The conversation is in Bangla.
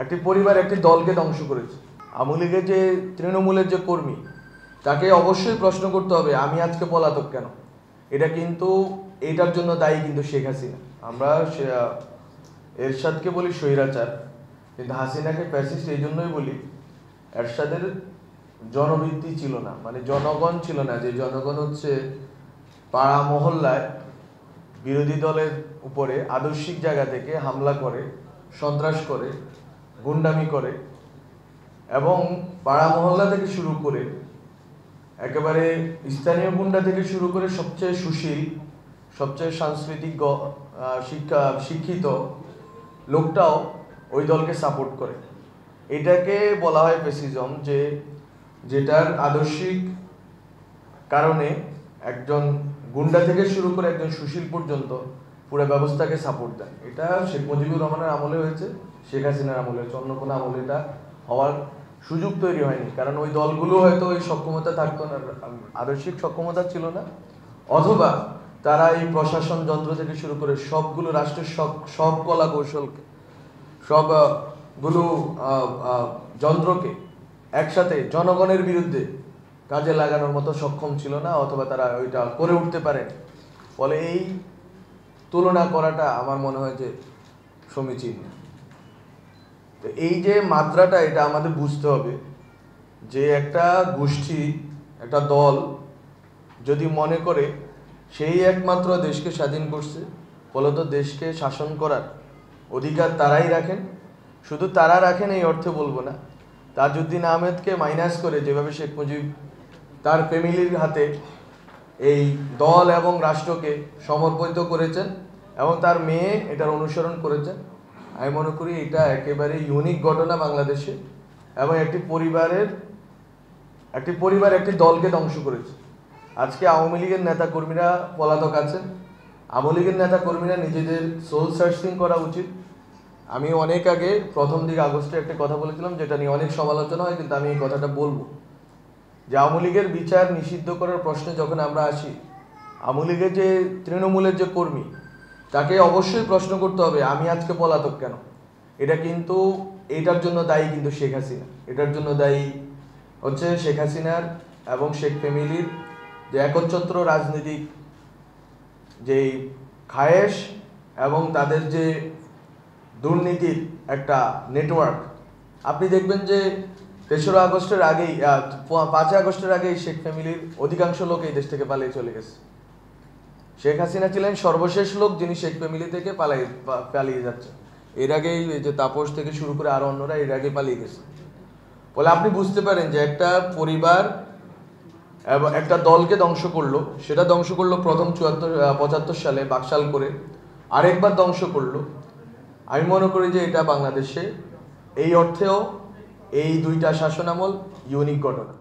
একটি পরিবার একটি দলকে ধ্বংস করেছে। আওয়ামী লীগের যে তৃণমূলের যে কর্মী, তাকে অবশ্যই প্রশ্ন করতে হবে আমি আজকে পলাতক কেন। এটা কিন্তু এটার জন্য দায়ী কিন্তু শেখ হাসিনা। আমরা এরশাদকে বলি স্বৈরাচার, কিন্তু হাসিনাকে ফ্যাসিস্ট এই জন্যই বলি, এরশাদের জনভিত্তি ছিল না, মানে জনগণ ছিল না। যে জনগণ হচ্ছে পাড়া মহল্লায় বিরোধী দলের উপরে আদর্শিক জায়গা থেকে হামলা করে, সন্ত্রাস করে, গুন্ডামি করে, এবং পাড়া মহল্লা থেকে শুরু করে একেবারে স্থানীয় গুন্ডা থেকে শুরু করে সবচেয়ে সুশীল, সবচেয়ে সাংস্কৃতিক শিক্ষিত লোকটাও ওই দলকে সাপোর্ট করে। এটাকে বলা হয় ফ্যাসিজম, যেটার আদর্শিক কারণে একজন গুন্ডা থেকে শুরু করে একজন সুশীল পর্যন্ত পুরো ব্যবস্থাকে সাপোর্ট দেয়। এটা শেখ মুজিবুর রহমানের আমলে হয়েছে, শেখ হাসিনার আমলে হয়েছে, অন্য কোনো আমলে এটা হওয়ার সুযোগ তৈরি হয়নি। কারণ ওই দলগুলো হয়তো ওই সক্ষমতা থাকতো না, আদর্শিক সক্ষমতা ছিল না, অথবা তারা এই প্রশাসন যন্ত্র থেকে শুরু করে সবগুলো রাষ্ট্রের সব কলা কৌশলকে, সবগুলো যন্ত্রকে একসাথে জনগণের বিরুদ্ধে কাজে লাগানোর মতো সক্ষম ছিল না, অথবা তারা ওইটা করে উঠতে পারে। ফলে এই তুলনা করাটা আমার মনে হয় যে সমীচীন। তো এই যে মাত্রাটা, এটা আমাদের বুঝতে হবে যে একটা গোষ্ঠী, একটা দল যদি মনে করে সেই একমাত্র দেশকে স্বাধীন করছে, ফলত দেশকে শাসন করার অধিকার তারাই রাখেন, শুধু তারা রাখেন এই অর্থে বলবো না, তাজউদ্দিন আহমেদকে মাইনাস করে যেভাবে শেখ মুজিব তার ফ্যামিলির হাতে এই দল এবং রাষ্ট্রকে সমর্পিত করেছেন এবং তার মেয়ে এটার অনুসরণ করেছেন, আমি মনে করি এটা একেবারে ইউনিক ঘটনা বাংলাদেশে। এবং একটি পরিবার একটি দলকে ধ্বংস করেছে। আজকে আওয়ামী লীগের নেতাকর্মীরা পলাতক আছেন। আওয়ামী লীগের নেতাকর্মীরা নিজেদের সোল সার্চিং করা উচিত। আমি অনেক আগে প্রথম দিকে আগস্টে একটা কথা বলেছিলাম, যেটা নিয়ে অনেক সমালোচনা হয়, কিন্তু আমি এই কথাটা বলবো যে আওয়ামী লীগের বিচার নিষিদ্ধ করার প্রশ্নে যখন আমরা আসি, আওয়ামী লীগের যে তৃণমূলের যে কর্মী, তাকে অবশ্যই প্রশ্ন করতে হবে আমি আজকে পলাতক কেন। এটা কিন্তু এটার জন্য দায়ী কিন্তু শেখ হাসিনা। এটার জন্য দায়ী হচ্ছে শেখ হাসিনার এবং শেখ ফ্যামিলির যে একচ্ছত্র রাজনৈতিক যেই খায়েশ এবং তাদের যে দুর্নীতির একটা নেটওয়ার্ক। আপনি দেখবেন যে ৩রা আগস্টের আগেই, 5 আগস্টের আগেই শেখ ফ্যামিলির অধিকাংশ লোক এই দেশ থেকে পালিয়ে চলে গেছে। শেখ হাসিনা ছিলেন সর্বশেষ লোক যিনি শেখ ফ্যামিলি থেকে পালিয়ে যাচ্ছে। এর আগেই যে তাপস থেকে শুরু করে আরো অন্যরা এর আগে পালিয়ে গেছে। বলে আপনি বুঝতে পারেন যে একটা পরিবার এবং একটা দলকে ধ্বংস করলো, সেটা ধ্বংস করলো প্রথম 75 সালে বাকশাল করে, আরেকবার ধ্বংস করলো। আমি মনে করি যে এটা বাংলাদেশে এই অর্থেও এই দুইটা শাসনামল ইউনিক ঘটনা।